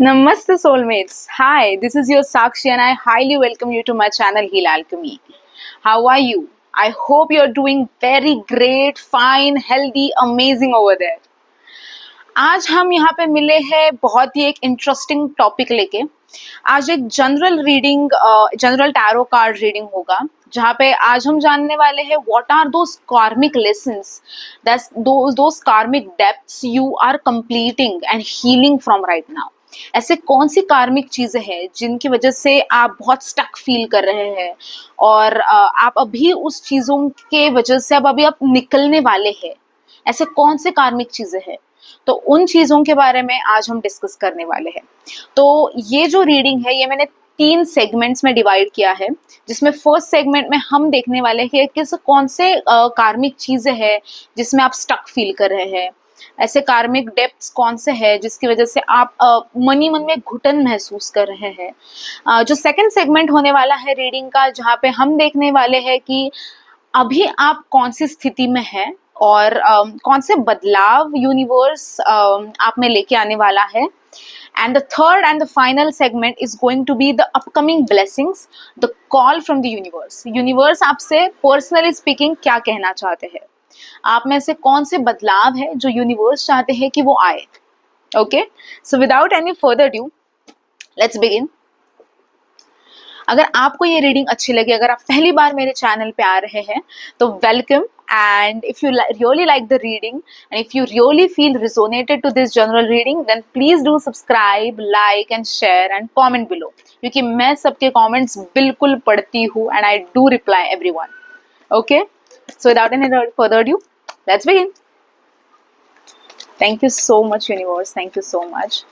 Namaste soulmates. Hi, this is your Sakshi and I highly welcome you to my channel Heal Alchemy. How are you? I hope you're doing very great, fine, healthy, amazing over there. आज हम यहाँ पे मिले हैं बहुत ही एक interesting topic लेके। आज एक जनरल टैरो कार्ड रीडिंग होगा जहाँ पे आज हम जानने वाले हैं व्हाट आर दोस कार्मिक lessons, those karmic depths you are completing and healing from right now. ऐसे कौन सी कार्मिक चीजें हैं जिनकी वजह से आप बहुत स्टक फील कर रहे हैं और आप अभी उस चीजों के वजह से अब अभी आप निकलने वाले हैं। ऐसे कौन से कार्मिक चीजें हैं, तो उन चीजों के बारे में आज हम डिस्कस करने वाले हैं। तो ये जो रीडिंग है ये मैंने 3 सेगमेंट्स में डिवाइड किया है, जिसमें फर्स्ट सेगमेंट में हम देखने वाले हैं कि कौन से कार्मिक चीजें हैं जिसमें आप स्टक फील कर रहे हैं। ऐसे कार्मिक डेप्थ्स कौन से हैं जिसकी वजह से आप मन ही मन में घुटन महसूस कर रहे हैं। जो सेकंड सेगमेंट होने वाला है रीडिंग का, जहाँ पे हम देखने वाले हैं कि अभी आप कौन सी स्थिति में हैं और कौन से बदलाव यूनिवर्स आप में लेके आने वाला है। And the third and the final segment is going to be the upcoming blessings, the call from the universe. Universe आपसे personally speaking क्या कहना चाहते हैं, आप में से कौन से बदलाव है जो यूनिवर्स चाहते हैं कि वो आए। Okay, so without any further due let's begin. अगर आपको ये रीडिंग अच्छी लगी, अगर आप पहली बार मेरे चैनल पे आ रहे हैं तो welcome. And if you really like the reading and if you really feel resonated to this general reading, then please do subscribe, like and share and comment below, क्योंकि मैं सबके comments बिल्कुल पढ़ती हूँ and I do reply everyone. Okay, so without any further ado, let's begin. Thank you so much universe, thank you so much.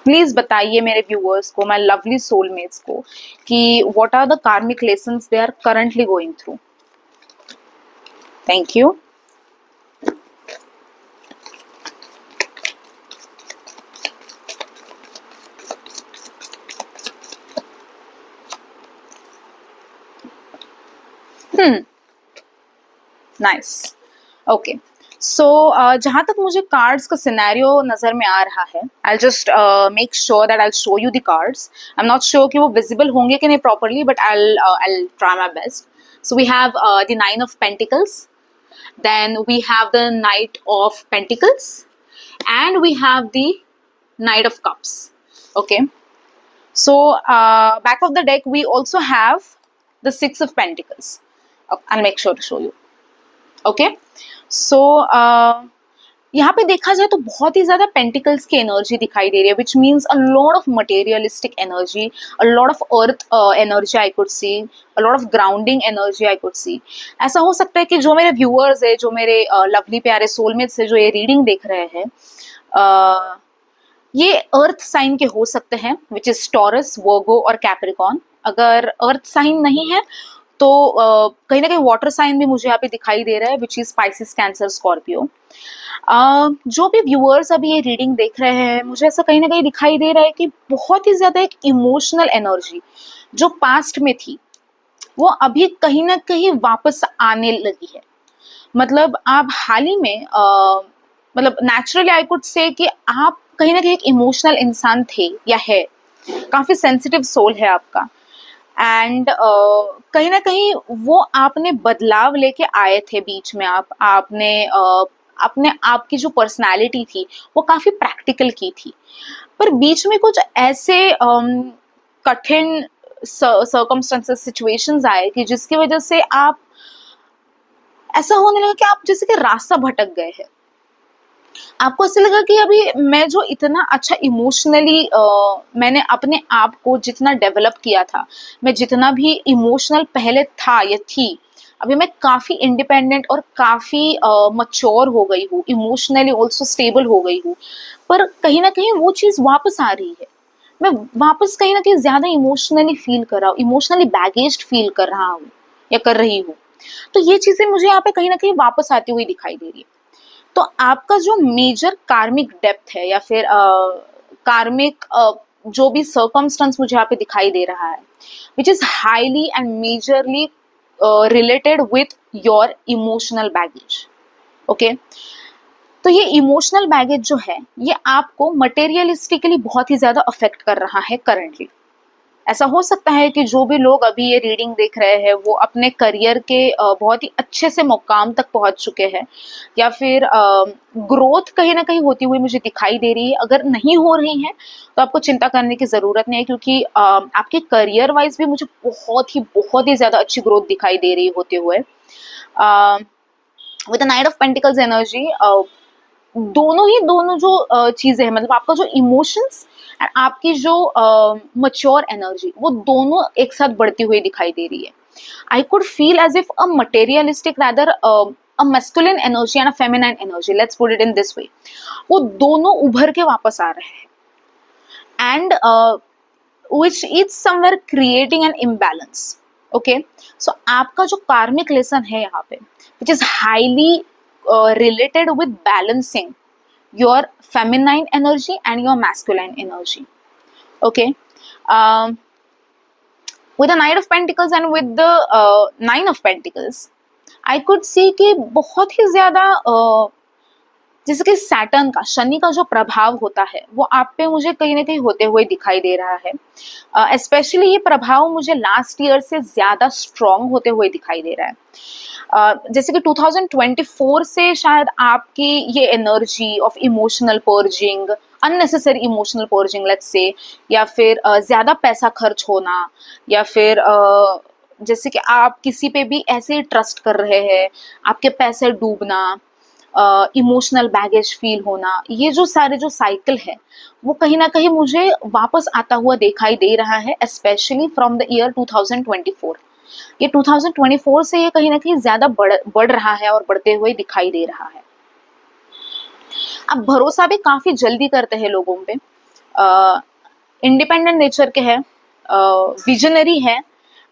Please बताइए मेरे viewers को, my lovely soulmates को, कि what are the karmic lessons they are currently going through. Thank you. Nice. Okay, so जहाँ तक मुझे cards का scenario नजर में आ रहा है, I just make sure that I show you the cards. I am not sure कि वो विजिबल होंगे कि नहीं properly, but I try my best. So we have the 9 of Pentacles, then we have the Knight of Pentacles, and we have the Knight of Cups. Okay, so back of the deck we also have the 6 of Pentacles. I'll make sure to show you. Okay, so यहाँ पे देखा जाए तो बहुत ही ज्यादा pentacles की energy दिखाई दे रही है, which means a lot of materialistic energy, a lot of earth energy I could see, a lot of grounding energy I could see. ऐसा हो सकता है कि जो मेरे व्यूअर्स है, जो मेरे लवली प्यारे सोलमेट्स है जो ये रीडिंग देख रहे हैं, ये अर्थ साइन के हो सकते हैं, विच इज टॉरस, वर्गो और कैप्रिकॉन। अगर अर्थ साइन नहीं है तो कहीं ना कहीं वाटर साइन भी मुझे यहाँ पे दिखाई दे रहा है, which is Pisces, Cancer, Scorpio. जो भी व्यूअर्स अभी ये रीडिंग देख रहे हैं, मुझे ऐसा कहीं ना कहीं दिखाई दे रहा है कि बहुत ही ज्यादा एक इमोशनल एनर्जी जो पास्ट में थी वो अभी कहीं ना कहीं वापस आने लगी है। मतलब आप हाल ही में मतलब नेचुरली आई कुड से कि आप कहीं ना कहीं एक इमोशनल इंसान थे या है, काफी सेंसिटिव सोल है आपका, एंड कहीं ना कहीं वो आपने बदलाव लेके आए थे बीच में। आपने अपने आपकी जो पर्सनालिटी थी वो काफी प्रैक्टिकल की थी, पर बीच में कुछ ऐसे कठिन सर्कमस्टेंसेस, सिचुएशंस आए कि जिसकी वजह से आप ऐसा होने लगा कि आप जैसे कि रास्ता भटक गए हैं। आपको ऐसा लगा कि अभी मैं जो इतना अच्छा इमोशनली मैंने अपने आप को जितना डेवलप किया था, मैं जितना भी इमोशनल पहले था या थी, अभी मैं काफ़ी इंडिपेंडेंट और काफ़ी मच्योर हो गई हूँ, इमोशनली ऑल्सो स्टेबल हो गई हूँ, पर कहीं ना कहीं वो चीज़ वापस आ रही है। मैं वापस कहीं ना कहीं ज़्यादा इमोशनली फील कर रहा हूँ, इमोशनली बैगेज्ड फील कर रहा हूँ या कर रही हूँ। तो ये चीज़ें मुझे यहाँ पे कहीं ना कहीं वापस आती हुई दिखाई दे रही है। तो आपका जो मेजर कार्मिक डेप्थ है या फिर कार्मिक जो भी सर्कमस्टेंस मुझे यहाँ पे दिखाई दे रहा है, which is highly and majorly related with your emotional baggage. Okay, तो ये इमोशनल बैगेज जो है ये आपको मटेरियलिस्टिकली बहुत ही ज्यादा अफेक्ट कर रहा है करंटली। ऐसा हो सकता है कि जो भी लोग अभी ये रीडिंग देख रहे हैं वो अपने करियर के बहुत ही अच्छे से मुकाम तक पहुंच चुके हैं, या फिर ग्रोथ कहीं ना कहीं होती हुई मुझे दिखाई दे रही है। अगर नहीं हो रही है तो आपको चिंता करने की ज़रूरत नहीं है, क्योंकि आपके करियर वाइज भी मुझे बहुत ही ज़्यादा अच्छी ग्रोथ दिखाई दे रही होते हुए। With the knight of pentacles energy, दोनों जो चीज़ें हैं, मतलब आपका जो इमोशंस एंड आपकी जो मच्योर एनर्जी, वो दोनों एक साथ बढ़ती हुई दिखाई दे रही है। I could feel as if a materialistic rather a masculine energy and a feminine energy, let's put it in this way, वो दोनों उभर के वापस आ रहे हैं, and which is somewhere creating an imbalance. Okay, so आपका जो कार्मिक लेसन है यहाँ पे, which is highly related with balancing your feminine energy and your masculine energy. Okay, um, with the Knight of Pentacles and with the Nine of Pentacles, I could see कि बहुत ही ज़्यादा जैसे कि सैटर्न का, शनि का जो प्रभाव होता है वो आप पे मुझे कहीं ना कहीं होते हुए दिखाई दे रहा है। स्पेशली ये प्रभाव मुझे लास्ट ईयर से ज़्यादा स्ट्रॉन्ग होते हुए दिखाई दे रहा है। जैसे कि 2024 से शायद आपकी ये energy of emotional purging, unnecessary emotional purging let's say, या फिर ज़्यादा पैसा खर्च होना, या फिर जैसे कि आप किसी पे भी ऐसे ही ट्रस्ट कर रहे हैं, आपके पैसे डूबना, इमोशनल बैगेज फील होना, ये जो सारे जो साइकिल है वो कहीं ना कहीं मुझे वापस आता हुआ दिखाई दे रहा है, स्पेशली फ्रॉम द ईयर 2024। ये 2024 से ये कहीं ना कहीं ज़्यादा बढ़ रहा है और बढ़ते हुए दिखाई दे रहा है। अब भरोसा भी काफ़ी जल्दी करते हैं लोगों पे, इंडिपेंडेंट नेचर के हैं, विजनरी है,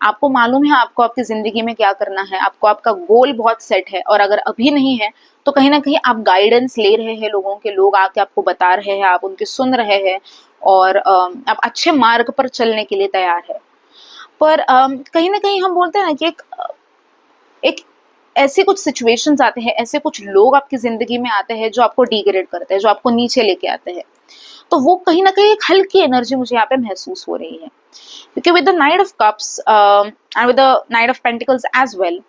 आपको मालूम है आपको आपकी ज़िंदगी में क्या करना है, आपको आपका गोल बहुत सेट है, और अगर अभी नहीं है तो कहीं ना कहीं आप गाइडेंस ले रहे हैं लोगों के, लोग आके आपको बता रहे हैं, आप उनकी सुन रहे हैं, और आप अच्छे मार्ग पर चलने के लिए तैयार है। पर कहीं ना कहीं हम बोलते हैं ना कि एक ऐसे कुछ सिचुएशंस आते हैं, ऐसे कुछ लोग आपकी ज़िंदगी में आते हैं जो आपको डिग्रेड करते हैं, जो आपको नीचे लेके आते हैं, तो वो कहीं ना कहीं एक हल्की एनर्जी मुझे यहाँ पे महसूस हो रही है। क्योंकि with the knight of cups and with the knight of pentacles as well,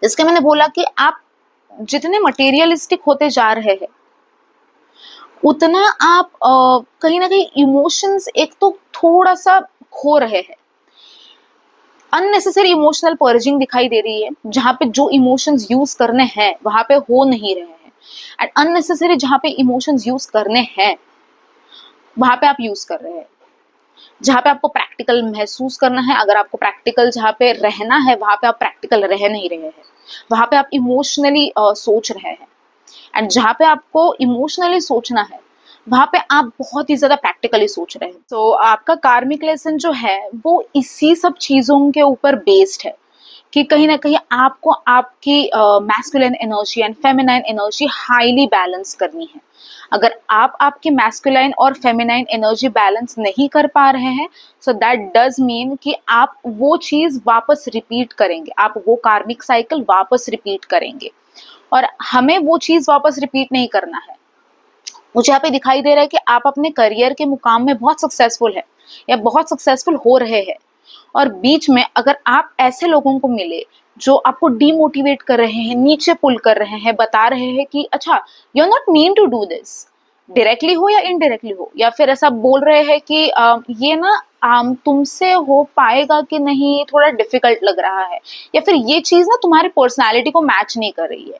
जिसके मैंने बोला कि आप जितने मटेरियलिस्टिक होते जा रहे हैं उतना आप कहीं ना कहीं इमोशंस एक तो थोड़ा सा खो रहे हैं। अननेसेसरी इमोशनल पर्जिंग दिखाई दे रही है, जहाँ पे जो इमोशंस यूज करने हैं वहां पे हो नहीं रहे हैं, एंड अननेसेसरी जहाँ पे इमोशंस यूज करने हैं वहां पे आप यूज कर रहे हैं। जहाँ पे आपको प्रैक्टिकल महसूस करना है, अगर आपको प्रैक्टिकल जहाँ पे रहना है वहां पे आप प्रैक्टिकल रह नहीं रहे हैं, वहां पे आप इमोशनली सोच रहे हैं, एंड जहाँ पे आपको इमोशनली सोचना है वहां पे आप बहुत ही ज्यादा प्रैक्टिकली सोच रहे हैं। तो आपका कार्मिक लेसन जो है वो इसी सब चीजों के ऊपर बेस्ड है कि कहीं ना कहीं आपको आपकी masculine energy and feminine energy highly balance करनी है। अगर आप आपकी मैस्कुलाइन और फेमिनाइन एनर्जी बैलेंस नहीं कर पा रहे हैं, सो दैट डज मीन कि आप वो चीज़ वापस रिपीट करेंगे, आप वो कार्मिक साइकिल वापस रिपीट करेंगे, और हमें वो चीज़ वापस रिपीट नहीं करना है। मुझे यहाँ पे दिखाई दे रहा है कि आप अपने करियर के मुकाम में बहुत सक्सेसफुल है या बहुत सक्सेसफुल हो रहे हैं, और बीच में अगर आप ऐसे लोगों को मिले जो आपको डीमोटिवेट कर रहे हैं, नीचे पुल कर रहे हैं, बता रहे हैं कि अच्छा you are not mean to do this, directly हो या इनडायरेक्टली हो, या फिर ऐसा बोल रहे हैं कि ये ना तुमसे हो पाएगा कि नहीं, थोड़ा डिफिकल्ट लग रहा है, या फिर ये चीज़ ना तुम्हारी पर्सनालिटी को मैच नहीं कर रही है,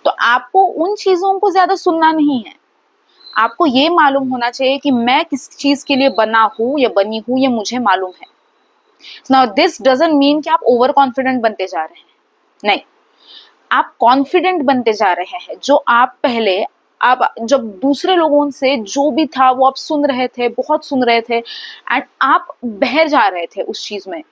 तो आपको उन चीज़ों को ज़्यादा सुनना नहीं है। आपको ये मालूम होना चाहिए कि मैं किस चीज़ के लिए बना हूँ या बनी हूँ, ये मुझे मालूम है। नाउ दिस डजंट मीन कि आप ओवर कॉन्फिडेंट बनते जा रहे हैं, नहीं, आप कॉन्फिडेंट बनते जा रहे हैं। जो आप पहले, आप जब दूसरे लोगों से जो भी था वो आप सुन रहे थे, बहुत सुन रहे थे, एंड आप बह जा रहे थे उस चीज में,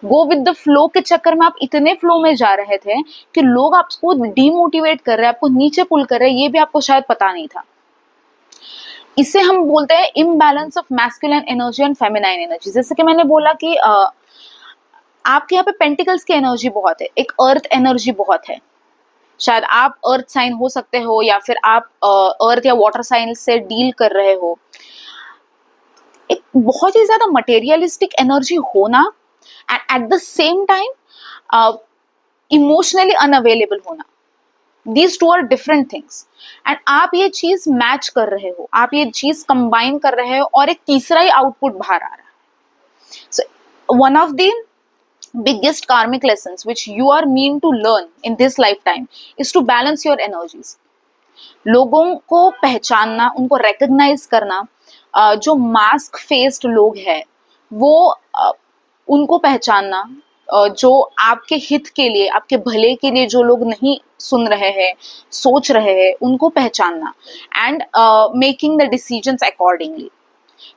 गो विद द फ्लो के चक्कर में आप इतने फ्लो में जा रहे थे कि लोग आपको डीमोटिवेट कर रहे हैं, आपको नीचे पुल कर रहे हैं, ये भी आपको शायद पता नहीं था। इसे हम बोलते हैं imbalance of masculine energy and feminine energy. जैसे कि मैंने बोला कि आपके यहाँ पे पेंटिकल्स की एनर्जी बहुत है, एक अर्थ एनर्जी बहुत है, शायद आप अर्थ साइन हो सकते हो, या फिर आप अर्थ या वाटर साइन से डील कर रहे हो। एक बहुत ही ज्यादा मटेरियलिस्टिक एनर्जी होना and at the same time emotionally unavailable होना, these two are different things. And आप ये चीज मैच कर रहे हो, आप ये चीज कंबाइन कर रहे हो, और एक तीसरा ही आउटपुट बाहर आ रहा है। So one of the biggest karmic lessons which you are meant to learn in this lifetime is to balance your energies. लोगों को पहचानना, उनको recognize करना, जो मास्क फेस्ड लोग हैं वो उनको पहचानना, जो आपके हित के लिए, आपके भले के लिए जो लोग नहीं सुन रहे हैं, सोच रहे हैं, उनको पहचानना, and making the decisions accordingly.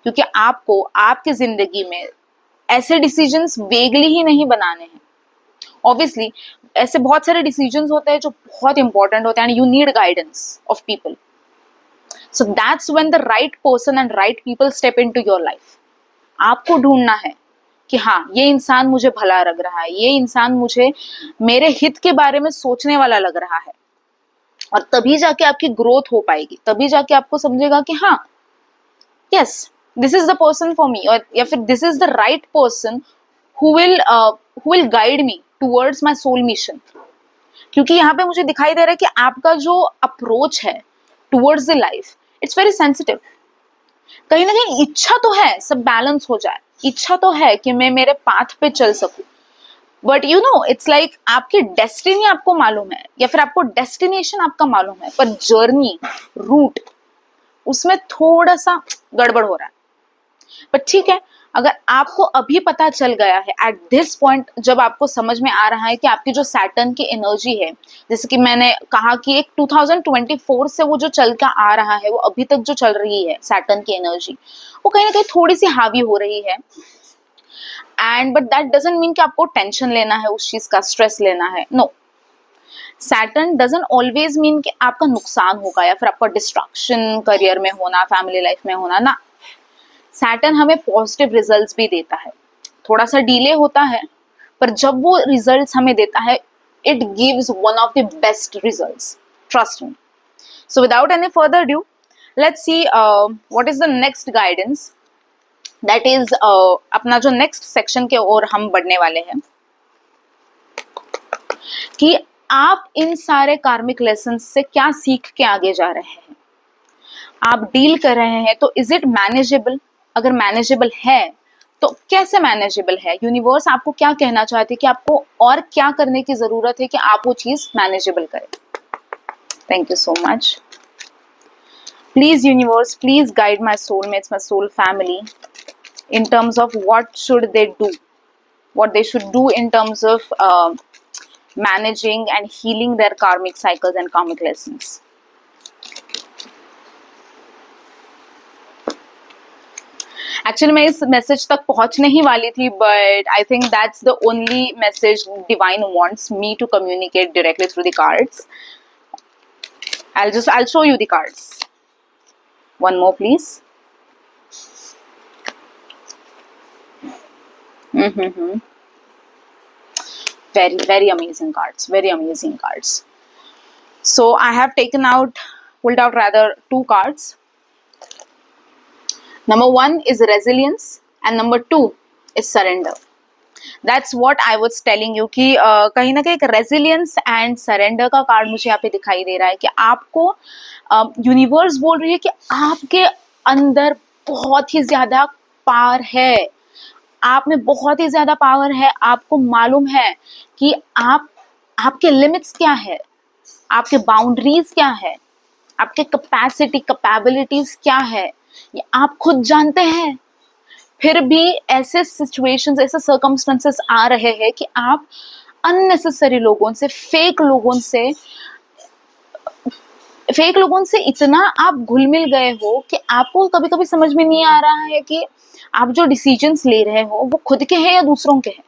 क्योंकि आपको आपकी जिंदगी में ऐसे डिसीजंस वेगली ही नहीं बनाने हैं। ऑब्वियसली ऐसे बहुत सारे डिसीजंस होते हैं जो बहुत इंपॉर्टेंट होते हैं, and you need guidance of people. So that's when the right person and right people step into your life. आपको ढूंढना है कि हाँ, ये इंसान मुझे भला लग रहा है, ये इंसान मुझे मेरे हित के बारे में सोचने वाला लग रहा है, और तभी जाके आपकी ग्रोथ हो पाएगी, तभी जाके आपको समझेगा कि हाँ, yes, this is the person for me, or या फिर this is the right person who will guide me towards my soul mission। क्योंकि यहाँ पे मुझे दिखाई दे रहा है कि आपका जो अप्रोच है towards the life, it's very sensitive। कहीं ना कहीं इच्छा तो है सब बैलेंस हो जाए, इच्छा तो है कि मैं मेरे पाथ पे चल सकूं, but you know it's like आपकी डेस्टिनी आपको मालूम है, या फिर आपको डेस्टिनेशन आपका मालूम है, पर जर्नी, रूट, उसमें थोड़ा सा गड़बड़ हो रहा है। बट ठीक है, अगर आपको अभी पता चल गया है एट दिस पॉइंट, जब आपको समझ में आ रहा है कि आपकी जो सैटर्न की एनर्जी है, जैसे कि मैंने कहा कि एक 2024 से वो जो चल के आ रहा है, वो अभी तक जो चल रही है सैटर्न की एनर्जी, वो कहीं ना कहीं थोड़ी सी हावी हो रही है। And but that doesn't mean कि आपको टेंशन लेना है, उस चीज का स्ट्रेस लेना है, no. Saturn doesn't always mean कि आपका नुकसान होगा या फिर आपका डिस्ट्रक्शन, करियर में होना, फैमिली लाइफ में होना, ना। सैटर्न हमें पॉजिटिव रिजल्ट्स भी देता है, थोड़ा सा डिले होता है, पर जब वो रिजल्ट्स हमें देता है, it gives one of the best results, trust me. So without any further due, let's see what is the next guidance, that is अपना जो नेक्स्ट सेक्शन के ओर हम बढ़ने वाले हैं, कि आप इन सारे कार्मिक लेसन्स से क्या सीख के आगे जा रहे हैं, आप डील कर रहे हैं, तो इज इट मैनेजेबल? अगर मैनेजेबल है तो कैसे मैनेजेबल है? यूनिवर्स आपको क्या कहना चाहती है कि आपको और क्या करने की जरूरत है कि आप वो चीज मैनेजेबल करें? Thank you so much. Please universe, please guide my soulmates, my soul family in terms of what should they do, what they should do in terms of managing and healing their karmic cycles and karmic lessons. Actually मैं इस message तक पहुंचने ही वाली थी, but I think that's the only message divine wants me to communicate directly through the cards. I'll show you the cards. One more please. Very amazing cards, very amazing cards. So I have pulled out rather two cards. Number 1 is resilience and number 2 is surrender. That's what I was telling you कि कहीं ना कहीं एक resilience and surrender का card मुझे यहाँ पे दिखाई दे रहा है कि आपको यूनिवर्स बोल रही है कि आपके अंदर बहुत ही ज्यादा पावर है, आप में बहुत ही ज्यादा पावर है। आपको मालूम है कि आपके लिमिट्स क्या है, आपके बाउंड्रीज क्या है, आपके कैपेसिटी, कैपेबिलिटीज क्या है, ये आप खुद जानते हैं। फिर भी ऐसे सिचुएशंस, ऐसे सर्कमस्टेंसेस आ रहे हैं कि आप अननेसेसरी लोगों से, फेक लोगों से इतना आप घुल मिल गए हो कि आपको कभी कभी समझ में नहीं आ रहा है कि आप जो डिसीजंस ले रहे हो वो खुद के हैं या दूसरों के हैं।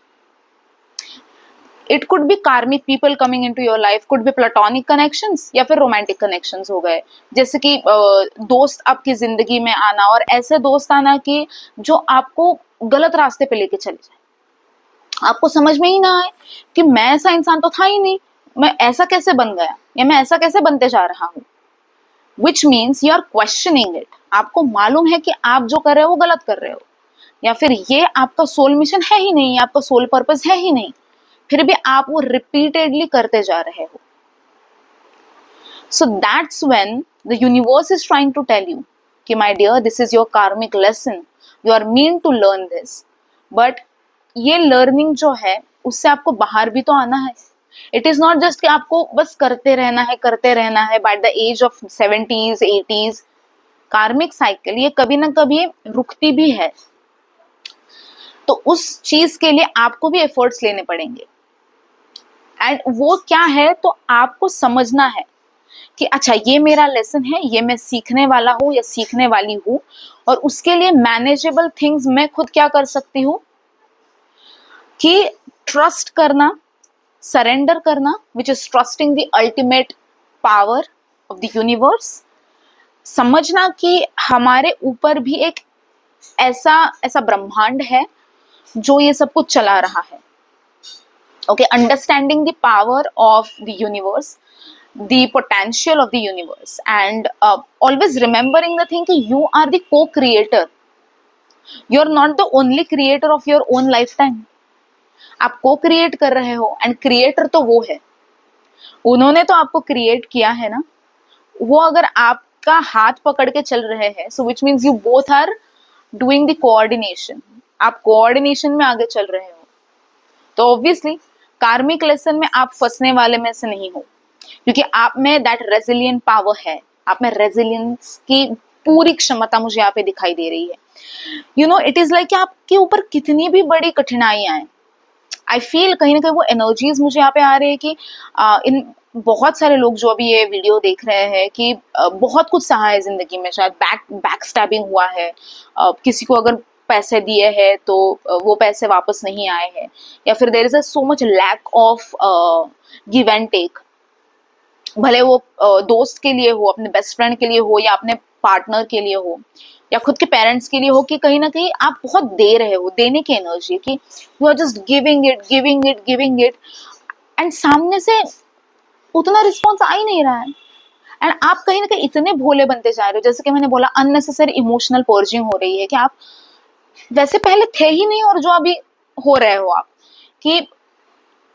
इट कुड बी कार्मिक people coming into your life, could be platonic connections या फिर रोमांटिक कनेक्शंस हो गए, जैसे कि दोस्त आपकी जिंदगी में आना, और ऐसे दोस्त आना कि जो आपको गलत रास्ते पे लेके चले जाए, आपको समझ में ही ना आए कि मैं ऐसा इंसान तो था ही नहीं, मैं ऐसा कैसे बन गया या मैं ऐसा कैसे बनते जा रहा हूँ, which means you are questioning it. आपको मालूम है कि आप जो कर रहे हो वो गलत कर रहे हो, या फिर ये आपका सोल मिशन है ही नहीं, आपका सोल पर्पस है ही नहीं, फिर भी आप वो रिपीटेडली करते जा रहे हो। So that's when the universe is trying to tell you कि my dear, this is your karmic lesson, you are mean to learn this. But ये लर्निंग जो है उससे आपको बाहर भी तो आना है। इट इज नॉट जस्ट कि आपको बस करते रहना है by the age of 70s 80s। कार्मिक साइकिल ये कभी ना कभी रुकती भी है, तो उस चीज के लिए आपको भी एफर्ट्स लेने पड़ेंगे। एंड वो क्या है, तो आपको समझना है कि अच्छा ये मेरा लेसन है, ये मैं सीखने वाला हूँ या सीखने वाली हूँ, और उसके लिए मैनेजेबल थिंग्स मैं खुद क्या कर सकती हूँ कि ट्रस्ट करना, सरेंडर करना, which is trusting the ultimate power of the universe. समझना कि हमारे ऊपर भी एक ऐसा ऐसा ब्रह्मांड है जो ये सब कुछ चला रहा है। Okay, understanding the power of the universe, the potential of the universe, and always remembering the thing कि you are the co-creator, you are not the only creator of your own lifetime। आप co-create कर रहे हो, and creator तो वो है, उन्होंने तो आपको create किया है ना। वो अगर आपका हाथ पकड़ के चल रहे हैं, so which means you both are doing the coordination, आप coordination में आगे चल रहे हो। तो obviously कार्मिक लेसन में आप फंसने वाले में से नहीं हो, क्योंकि आप में दैट रेजिलियंट पावर है, आप में रेजिलियंस की पूरी क्षमता मुझे यहाँ पे दिखाई दे रही है। You know, it is like आपके ऊपर कितनी भी बड़ी कठिनाइयां हैं, आई फील कहीं ना कहीं वो एनर्जीज मुझे यहाँ पे आ रही है कि इन बहुत सारे लोग जो अभी ये वीडियो देख रहे हैं कि बहुत कुछ सहा है जिंदगी में, शायद बैक स्टैबिंग हुआ है, किसी को अगर पैसे दिए हैं तो वो पैसे वापस नहीं आए हैं, या फिर there is so much lack of give and take, भले वो दोस्त के लिए हो, अपने बेस्ट फ्रेंड के लिए हो, या अपने पार्टनर के लिए हो, या खुद के पेरेंट्स के लिए हो, कि कहीं ना कहीं आप बहुत दे रहे हो, देने की एनर्जी कि you are just giving it giving it giving it, and सामने से उतना रिस्पॉन्स आ ही नहीं रहा है। एंड आप कहीं ना कहीं इतने भोले बनते जा रहे हो, जैसे कि मैंने बोला अननेसेसरी इमोशनल पर्जिंग हो रही है कि आप वैसे पहले थे ही नहीं, और जो अभी हो रहे हो आप कि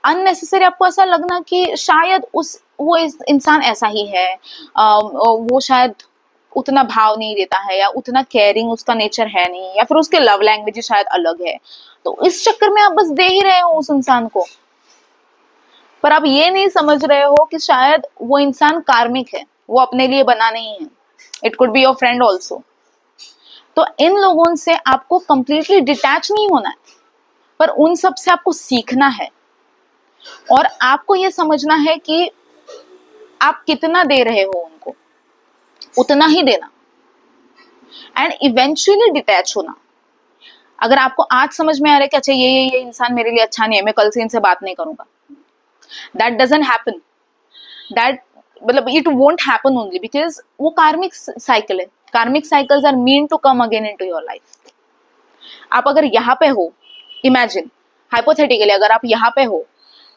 अननेसेसरी आपको ऐसा लगना कि शायद वो इंसान ऐसा ही है, वो शायद उतना भाव नहीं देता है, या उतना केयरिंग उसका नेचर है नहीं, या फिर उसके लव लैंग्वेज शायद अलग है, तो इस चक्कर में आप बस दे ही रहे हो उस इंसान को, पर आप ये नहीं समझ रहे हो कि शायद वो इंसान कार्मिक है, वो अपने लिए बना नहीं है। It could be your friend also. तो इन लोगों से आपको कंप्लीटली डिटैच नहीं होना है, पर उन सब से आपको सीखना है, और आपको ये समझना है कि आप कितना दे रहे हो उनको, उतना ही देना, एंड इवेंचुअली डिटैच होना। अगर आपको आज समझ में आ रहा है कि अच्छा ये इंसान मेरे लिए अच्छा नहीं है, मैं कल से इनसे बात नहीं करूंगा, दैट डजंट हैपन, दैट मतलब it won't happen only because वो कार्मिक साइकिल है। Karmic cycles are mean to come again into your life. आप अगर यहाँ पे हो, इमेजिन हाइपोथेटिकली अगर आप यहाँ पे हो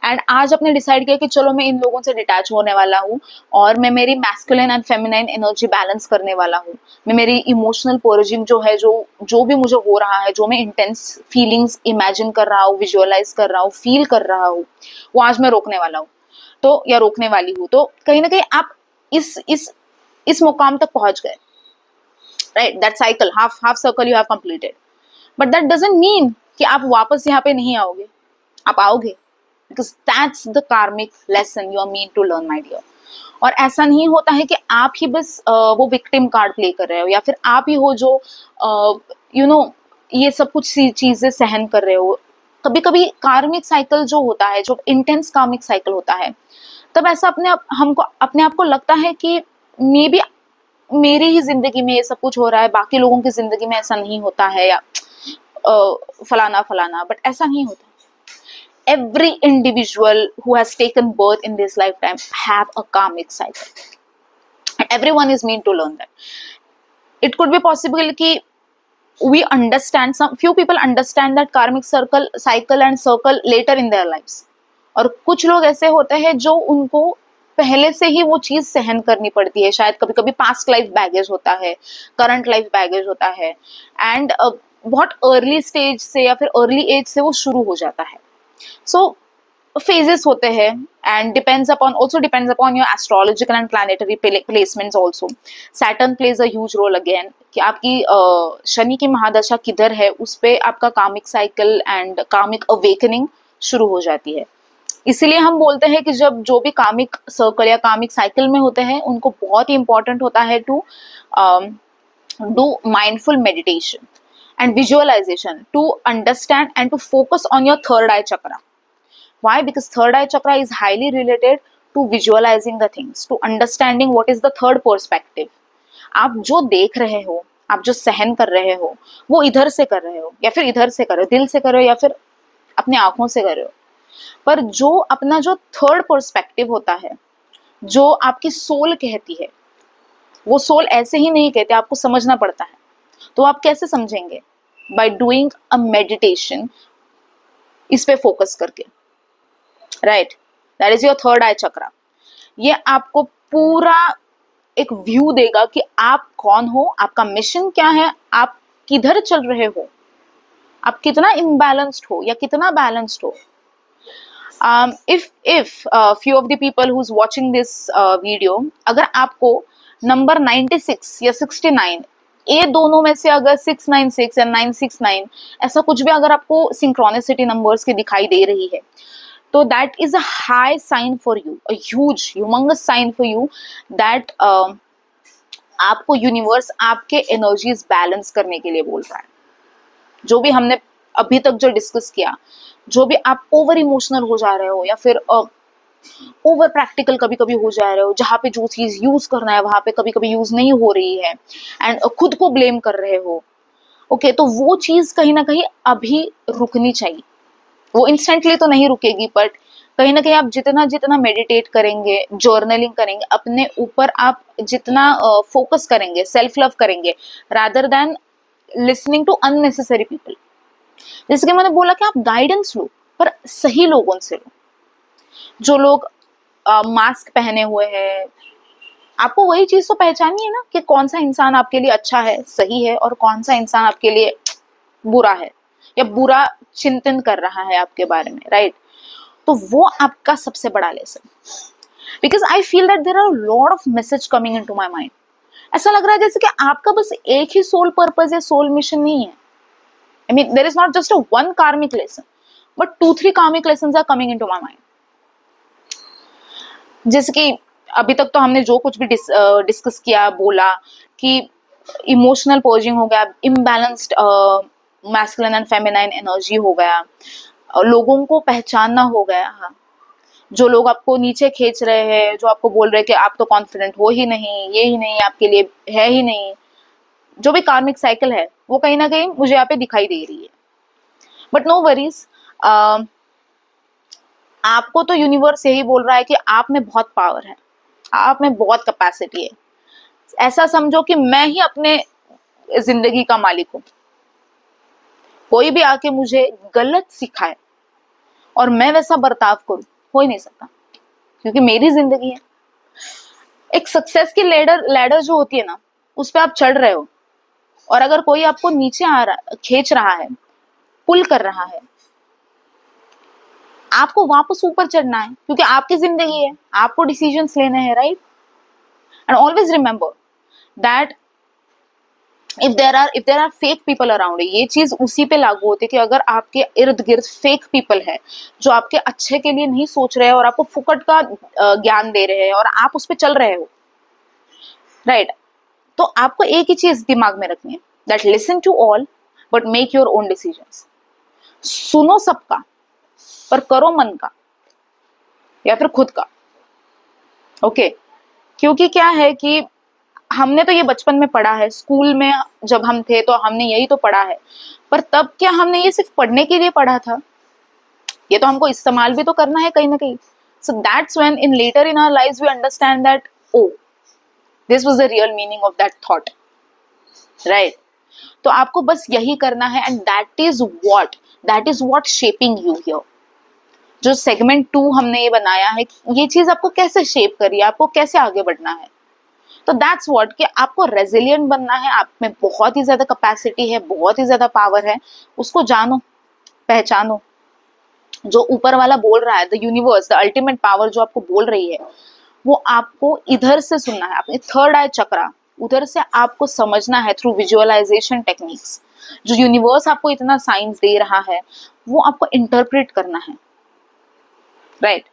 एंड आज आपने डिसाइड किया कि चलो मैं इन लोगों से डिटैच होने वाला हूँ, और मैं मेरी masculine and feminine energy balance करने वाला हूँ, मैं मेरी इमोशनल पर्जिंग जो है, जो भी मुझे हो रहा है, जो मैं इंटेंस फीलिंग्स इमेजिन कर रहा हूँ, विजुअलाइज कर रहा हूँ, फील कर रहा हूँ, वो आज मैं रोकने वाला हूँ, तो या रोकने वाली हूँ, तो कहीं ना कहीं आप इस मुकाम तक पहुंच गए, right? That cycle, half circle you have completed, but that doesn't mean कि आप वापस यहाँ पे नहीं आओगे, आप आओगे, because that's the karmic lesson you are meant to learn, my dear। और ऐसा नहीं होता है कि आप ही बस वो विक्टिम कार्ड प्ले कर रहे हो, या फिर आप ही हो जो यू नो ये सब कुछ चीजें सहन कर रहे हो। कभी कभी कार्मिक साइकिल जो होता है, जो इंटेंस कार्मिक साइकिल होता है, तब ऐसा अपने आप को लगता है कि मे बी मेरी ही जिंदगी में ये सब कुछ हो रहा है, बाकी लोगों की जिंदगी में ऐसा नहीं होता है, या फलाना फलाना, बट ऐसा नहीं होता। Every individual who has taken birth in this lifetime have a karmic cycle, and everyone is meant to learn that। It could be possible कि we understand, some few people understand that karmic cycle and circle later in their lives, और कुछ लोग ऐसे होते हैं जो उनको पहले से ही वो चीज सहन करनी पड़ती है, शायद कभी कभी पास्ट लाइफ बैगेज होता है, करंट लाइफ बैगेज होता है, एंड बहुत अर्ली स्टेज से या फिर अर्ली एज से वो शुरू हो जाता है. सो phases होते हैं, and depends upon your astrological and planetary placements also. Saturn plays a huge role again, कि आपकी शनि की महादशा किधर है उस पे आपका कार्मिक साइकिल एंड कार्मिक अवेकनिंग शुरू हो जाती है. इसीलिए हम बोलते हैं कि जब जो भी कार्मिक सर्कल या कार्मिक साइकिल में होते हैं उनको बहुत ही इंपॉर्टेंट होता है to do mindful meditation and visualisation to understand and to focus on your third eye chakra. Why? Because third eye chakra is highly related to visualizing the things, to understanding what is the third perspective. आप जो देख रहे हो, आप जो सहन कर रहे हो, वो इधर से कर रहे हो या फिर इधर से कर रहे हो, दिल से कर रहे हो या फिर अपने आंखों से कर रहे हो. पर जो अपना जो थर्ड पर्सपेक्टिव होता है, जो आपकी सोल कहती है, वो सोल ऐसे ही नहीं कहते, आपको समझना पड़ता है. तो आप कैसे समझेंगे? बाय डूइंग अ मेडिटेशन, इस पे फोकस करके. Right, that is your third eye chakra. ये आपको पूरा एक व्यू देगा कि आप कौन हो, आपका मिशन क्या है, आप किधर चल रहे हो, आप कितना इम्बैलेंस्ड हो या कितना बैलेंस्ड हो. if few of the people who's watching this video, अगर आपको नंबर 96 या 69 ये दोनों में से अगर 696 या 969 ऐसा कुछ भी अगर आपको सिंक्रोनिसिटी नंबर्स की दिखाई दे रही है, तो that is a high sign for you, a huge humongous sign for you that आपको यूनिवर्स आपके एनर्जीज बैलेंस करने के लिए बोल रहा है. जो भी हमने अभी तक जो डिस्कस किया, जो भी आप ओवर इमोशनल हो जा रहे हो या फिर ओवर प्रैक्टिकल कभी कभी हो जा रहे हो, जहाँ पे जो चीज यूज करना है वहां पे कभी कभी यूज नहीं हो रही है एंड खुद को ब्लेम कर रहे हो, ओके, तो वो चीज कहीं ना कहीं अभी रुकनी चाहिए. वो इंस्टेंटली तो नहीं रुकेगी, बट कहीं ना कहीं आप जितना जितना मेडिटेट करेंगे, जर्नलिंग करेंगे, अपने ऊपर आप जितना फोकस करेंगे, सेल्फ लव करेंगे, rather than listening to unnecessary people. जैसे कि मैंने बोला कि आप गाइडेंस लो, पर सही लोगों से लो. जो लोग मास्क पहने हुए हैं, आपको वही चीज तो पहचानी है ना कि कौन सा इंसान आपके लिए अच्छा है, सही है, और कौन सा इंसान आपके लिए बुरा है या बुरा चिंतन कर रहा है आपके बारे में. राइट, तो वो आपका सबसे बड़ा lesson. Because I feel that there are lot of message coming into my mind. ऐसा लग रहा है जैसे कि आपका बस एक ही सोल पर्पस या सोल मिशन नहीं है. I mean there is not just a one karmic lesson, but 2-3 karmic lessons are coming into my mind. जैसे कि अभी तक तो हमने जो कुछ भी डिस्कस किया, बोला कि इमोशनल पर्जिंग हो गया, imbalanced masculine and feminine energy हो गया, लोगों को पहचानना हो गया. हाँ, जो लोग आपको नीचे खींच रहे हैं, जो आपको बोल रहे हैं कि आप तो कॉन्फिडेंट हो ही नहीं, ये ही नहीं आपके लिए है ही नहीं, जो भी कार्मिक साइकिल है वो कहीं ना कहीं मुझे यहाँ पे दिखाई दे रही है. बट नो वरीज, आपको तो यूनिवर्स यही बोल रहा है कि आप में बहुत पावर है, आप में बहुत कैपेसिटी है. ऐसा समझो कि मैं ही अपने जिंदगी का मालिक हूं. कोई भी आके मुझे गलत सिखाए और मैं वैसा बर्ताव करूं, हो ही नहीं सकता, क्योंकि मेरी जिंदगी है. एक सक्सेस की लैडर जो होती है ना, उस पर आप चढ़ रहे हो, और अगर कोई आपको नीचे आ रहा, खींच रहा है, पुल कर रहा है, आपको वापस ऊपर चढ़ना है, क्योंकि आपकी जिंदगी है, आपको डिसीजंस लेने हैं. Right, and always remember that if there are fake people around, ये चीज उसी पे लागू होती है कि अगर आपके इर्द गिर्द फेक पीपल है जो आपके अच्छे के लिए नहीं सोच रहे हैं और आपको फुकट का ज्ञान दे रहे हैं और आप उस पे चल रहे हो. राइट, तो आपको एक ही चीज दिमाग में रखनी है, that listen to all but make your own decisions. सुनो सबका पर करो मन का या फिर खुद का. ओके, क्योंकि क्या है कि हमने तो ये बचपन में पढ़ा है, स्कूल में जब हम थे तो हमने यही तो पढ़ा है, पर तब क्या हमने ये सिर्फ पढ़ने के लिए पढ़ा था? ये तो हमको इस्तेमाल भी तो करना है कहीं ना कहीं. So that's when in later in our lives we understand that oh this was the real meaning of that thought. Right, तो आपको बस यही करना है, and that is what shaping you here. जो सेगमेंट 2 हमने ये बनाया है कि ये चीज आपको कैसे शेप करी है, आपको कैसे आगे बढ़ना है। तो दैट्स व्हाट कि आपको रेजिलिएंट बनना है, आप में बहुत ही ज्यादा कैपेसिटी है, बहुत ही ज्यादा पावर है, उसको जानो, पहचानो। जो ऊपर वाला बोल रहा है, the universe, the ultimate power जो आपको बोल रही है, वो आपको इधर से सुनना है, अपने थर्ड आई चक्रा, उधर से आपको समझना है थ्रू विजुअलाइजेशन टेक्निक्स। जो यूनिवर्स आपको इतना साइंस दे रहा है वो आपको इंटरप्रेट करना है, right.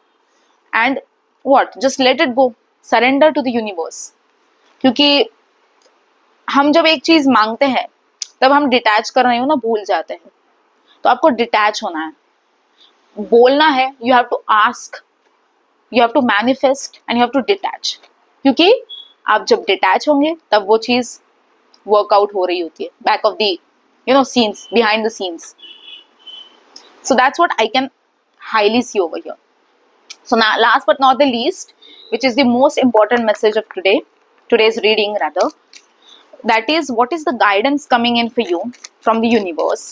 And what, just let it go, surrender to the universe. क्योंकि हम जब एक चीज मांगते हैं तब हम डिटैच कर रहे हो ना, भूल जाते हैं। तो आपको डिटैच होना है, बोलना है, you have to ask, you have to manifest and you have to detach. क्योंकि आप जब डिटैच होंगे तब वो चीज वर्कआउट हो रही होती है, back of the scenes, behind the scenes. So that's what I can highly see over here. So now, last but not the least, which is the most important message of today's reading rather, that is, what is the guidance coming in for you from the universe?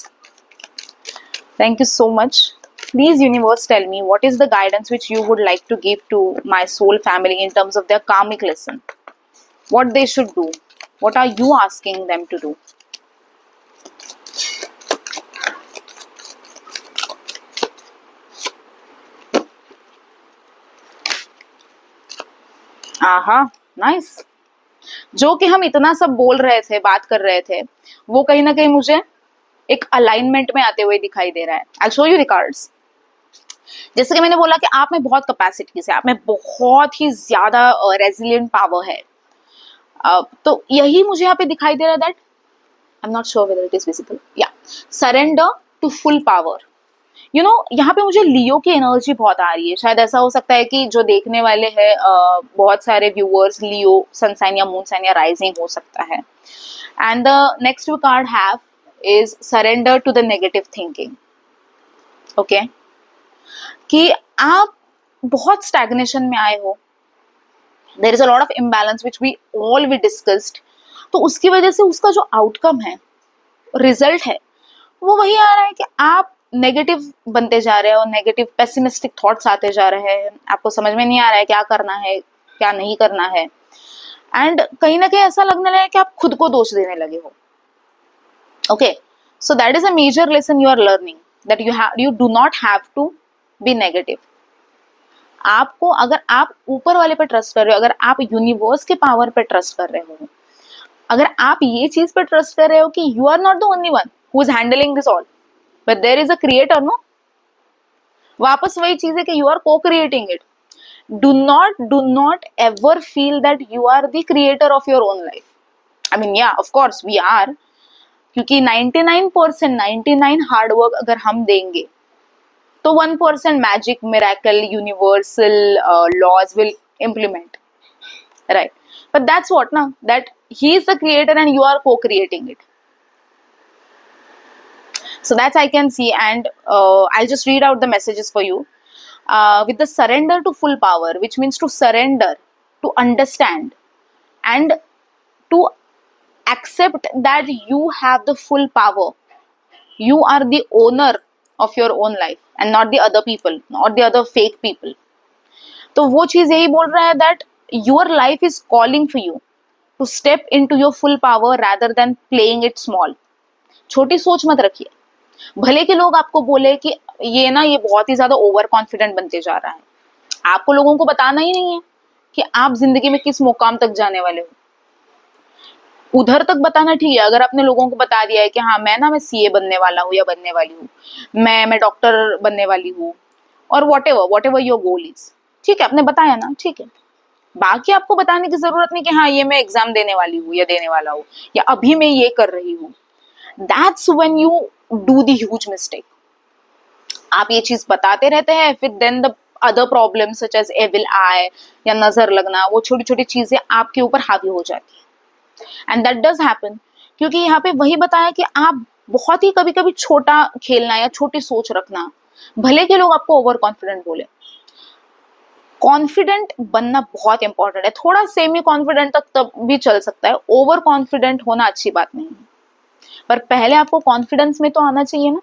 Thank you so much. Please, universe, tell me what is the guidance which you would like to give to my soul family in terms of their karmic lesson. What they should do. What are you asking them to do? आहा, nice. जो कि हम इतना सब बोल रहे थे, बात कर रहे थे, वो कहीं ना कहीं मुझे एक अलाइनमेंट में आते हुए दिखाई दे रहा है। आई शो यू द कार्ड्स। जैसे कि मैंने बोला कि आप में बहुत कैपेसिटी है, आप में बहुत ही ज्यादा रेजिलिएंट पावर है। तो यही मुझे यहाँ पे दिखाई दे रहा है, that I am not sure whether it is visible, या सरेंडर टू फुल पावर। यहाँ पे मुझे लियो की एनर्जी बहुत आ रही है। शायद ऐसा हो सकता है कि जो देखने वाले हैं बहुत सारे व्यूअर्स लियो सन साइन या मून साइन या राइजिंग हो सकता है। And the next we card have is surrender to the negative thinking. Okay, कि आप बहुत स्टैग्नेशन में आए हो, there is a lot of imbalance which we all we discussed. तो उसकी वजह से उसका जो आउटकम है, रिजल्ट है, वो वही आ रहा है कि आप नेगेटिव बनते जा रहे हो, नेगेटिव पेसिमिस्टिक थॉट्स आते जा रहे हैं, आपको समझ में नहीं आ रहा है क्या करना है, क्या नहीं करना है। एंड कहीं ना कहीं ऐसा लगने लगा कि आप खुद को दोष देने लगे हो। Okay, so that is a major lesson you are learning, that you do not have to be negative. आपको, अगर आप ऊपर वाले पे ट्रस्ट कर रहे हो, अगर आप यूनिवर्स के पावर पे ट्रस्ट कर रहे हो, अगर आप ये चीज पे ट्रस्ट कर रहे हो कि you are not the only one who is handling this all, but there is a creator, no. वापस वही चीज है कि यू आर को creating it. Do not ever feel that you are the creator of your own life. I mean, या of course we are, क्योंकि 99% 99 hard work अगर हम देंगे तो 1% magic, miracle, universal laws will implement, right. But that's what ना, that he is the creator and you are को creating it. So that's I can see, and I'll just read out the messages for you. With the surrender to full power, which means to surrender, to understand, and to accept that you have the full power. You are the owner of your own life and not the other people, not the other fake people. तो वो चीज यही बोल रहा है that your life is calling for you to step into your full power rather than playing it small. छोटी सोच मत रखिए, भले के लोग आपको बोले कि ये ना, ये बहुत ही ज्यादा ओवर कॉन्फिडेंट बनते जा रहा है। आपको लोगों को बताना ही नहीं है कि आप जिंदगी में किस मुकाम तक जाने वाले हो। उधर तक बताना ठीक है, अगर आपने लोगों को बता दिया है कि हाँ मैं सीए बनने वाला हूँ या बनने वाली हूँ, मैं डॉक्टर बनने वाली हूँ, और what ever your goal is, ठीक है, आपने बताया ना, ठीक है। बाकी आपको बताने की जरूरत नहीं कि हाँ ये मैं एग्जाम देने वाली हूँ या देने वाला हूँ या अभी मैं ये कर रही हूँ। That's when you do the huge mistake. आप ये चीज बताते रहते हैं, फिर then the other problem such as evil eye या नजर लगना, वो छोटी छोटी चीजें आपके ऊपर हावी हो जाती है। एंड दैट डज हैपन, क्योंकि यहाँ पे वही बताया कि आप बहुत ही कभी कभी छोटा खेलना या छोटी सोच रखना, भले के लोग आपको ओवर कॉन्फिडेंट बोले। कॉन्फिडेंट बनना बहुत इंपॉर्टेंट है, थोड़ा सेमी कॉन्फिडेंट तक तब भी चल सकता है, ओवर कॉन्फिडेंट होना अच्छी बात नहीं है। पर पहले आपको कॉन्फिडेंस में तो आना चाहिए ना।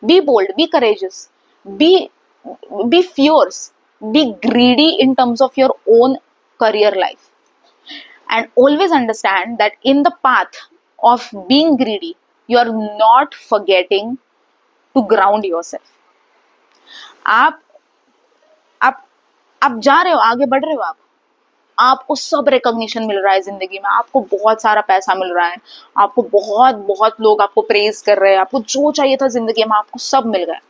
Be bold, be courageous, be be fierce, be greedy in terms of your own career life, and always understand that in the path of being greedy you are not forgetting to ground yourself. आप आप आप जा रहे हो, आगे बढ़ रहे हो, आपको सब रिकॉग्निशन मिल रहा है जिंदगी में, आपको बहुत सारा पैसा मिल रहा है, आपको बहुत बहुत लोग आपको प्रेज कर रहे हैं, आपको जो चाहिए था जिंदगी में आपको सब मिल गया।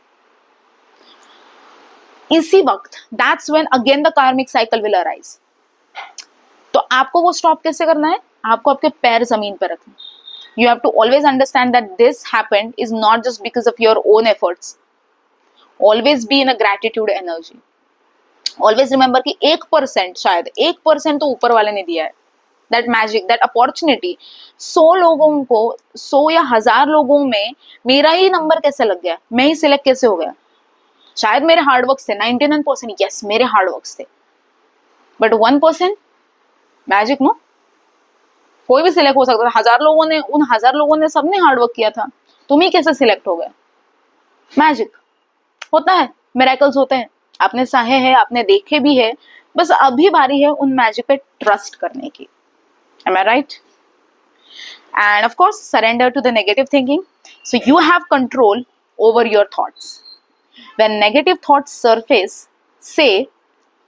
इसी वक्त दैट्स व्हेन अगेन द कार्मिक साइकिल विल अराइज। तो आपको वो स्टॉप कैसे करना है? आपको आपके पैर जमीन पर रखना। You have to always understand that this happened is not just because of your own efforts. Always be in a gratitude energy. Always remember कि 1%, शायद 1% तो ऊपर वाले ने दिया है। दैट मैजिक, दैट अपॉर्चुनिटी 100 लोगों को, 100 या 1000 लोगों में मेरा ही नंबर कैसे लग गया, मैं ही सिलेक्ट कैसे हो गया? शायद मेरे हार्डवर्क थे 99%, यस मेरे हार्डवर्क थे, बट 1% मैजिक नो। कोई भी सिलेक्ट हो सकता था। 1000 लोगों ने, उन 1000 लोगों ने सबने हार्डवर्क किया था, तुम ही कैसे सिलेक्ट हो गए? मैजिक होता है, मिरेकल्स होते हैं, आपने सहे हैं, आपने देखे भी है, बस अभी बारी है उन मैजिक पे ट्रस्ट करने की। Am I right? And of course, surrender to the negative thinking. So you have control over your thoughts. When negative thoughts surface, say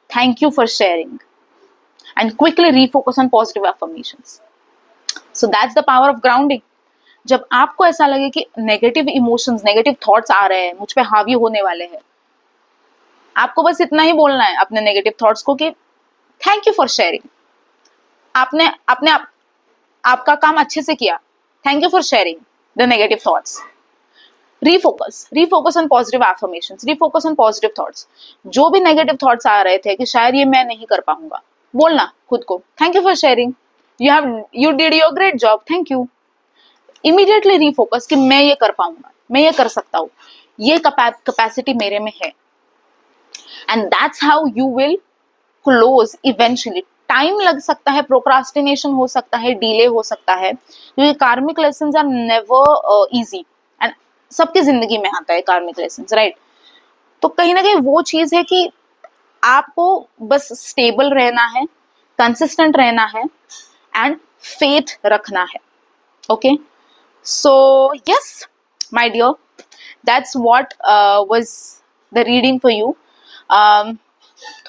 thank you for sharing and quickly refocus on positive affirmations. So that's the power of grounding. जब आपको ऐसा लगे कि negative emotions, negative thoughts आ रहे हैं, मुझ पे हावी होने वाले हैं, आपको बस इतना ही बोलना है अपने नेगेटिव थॉट्स को कि थैंक यू फॉर शेयरिंग। आपने अपने आपका काम अच्छे से किया, thank you for sharing the negative thoughts. refocus on positive affirmations, refocus on positive thoughts। जो भी नेगेटिव थॉट्स आ रहे थे कि शायद ये मैं नहीं कर पाऊंगा, बोलना खुद को thank you for sharing, you did your great job, thank you. Immediately refocus कि मैं ये कर पाऊंगा, मैं ये कर सकता हूँ, ये कैपेसिटी मेरे में है। And that's how you will close eventually. Time लग सकता है, प्रोक्रास्टिनेशन हो सकता है, डिले हो सकता है, क्योंकि karmic lessons are never easy, and सबकी जिंदगी में आता है कार्मिक लेसन्स, राइट? तो कहीं ना कहीं वो चीज है कि आपको बस स्टेबल रहना है, कंसिस्टेंट रहना है, एंड फेथ रखना है। Okay, so yes my dear, that's what was the reading for you.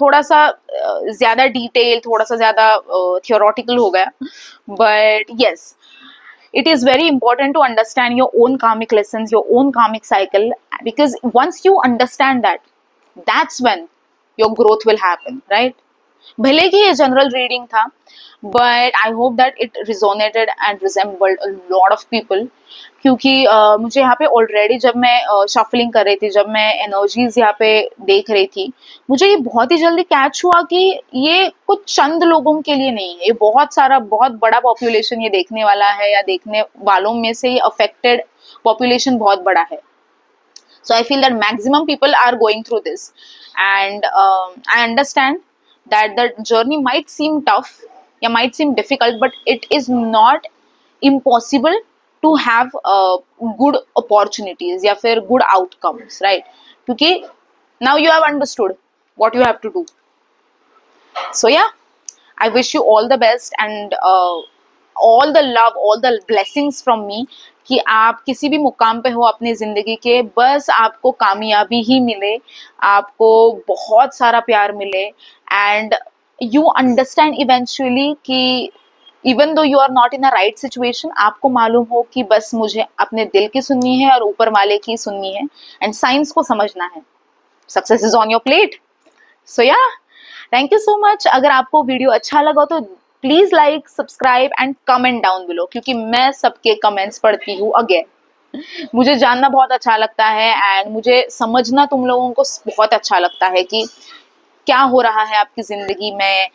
थोड़ा सा ज्यादा डिटेल, थोड़ा सा ज्यादा थियोरेटिकल हो गया, but yes, it is very important to understand your own karmic lessons, your own karmic cycle, because once you understand that, that's when your growth will happen, right? भले कि ये जनरल रीडिंग था, but I hope that it resonated and resembled a lot of people, क्योंकि मुझे यहाँ पे already जब मैं शफलिंग कर रही थी, जब मैं एनर्जीज यहाँ पे देख रही थी, मुझे ये बहुत ही जल्दी कैच हुआ कि ये कुछ चंद लोगों के लिए नहीं है, ये बहुत सारा, बहुत बड़ा पॉपुलेशन ये देखने वाला है, या देखने वालों में से ये अफेक्टेड पॉपुलेशन बहुत बड़ा है। So I feel that maximum people are going through this, and I understand that the journey might seem tough, yeah, might seem difficult, but it is not impossible to have good opportunities या फिर good outcomes, right? क्योंकि now you have understood what you have to do. So yeah, I wish you all the best, and all the love, all the blessings from me, कि आप किसी भी मुकाम पे हो अपनी जिंदगी के, बस आपको कामयाबी ही मिले, आपको बहुत सारा प्यार मिले, एंड यू अंडरस्टैंड इवेंचुअली कि even though you are not in a right situation, आपको मालूम हो कि बस मुझे अपने दिल की सुननी है और ऊपर वाले की सुननी है, एंड साइंस को समझना है। Success is on your plate. So yeah, thank you so much. अगर आपको वीडियो अच्छा लगा तो please like, subscribe and comment down below, क्योंकि मैं सबके कमेंट्स पढ़ती हूँ। अगेन, मुझे जानना बहुत अच्छा लगता है, एंड मुझे समझना तुम लोगों को बहुत अच्छा लगता है कि क्या हो रहा है आपकी जिंदगी में,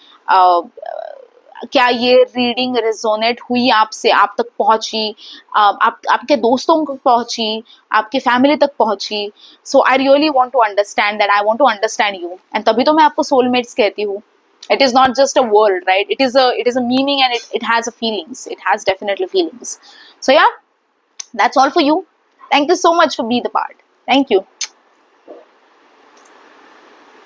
क्या ये रीडिंग रेजोनेट हुई आपसे, आप तक पहुंची, आपके दोस्तों को पहुंची, आपके फैमिली तक पहुंची। So I really want to understand that, I want to understand you, and तभी तो मैं आपको सोलमेट्स कहती हूँ। It is not just a word, right? It is a meaning, and it has a feelings. It has definitely feelings. So yeah, that's all for you. Thank you so much for being the part. Thank you.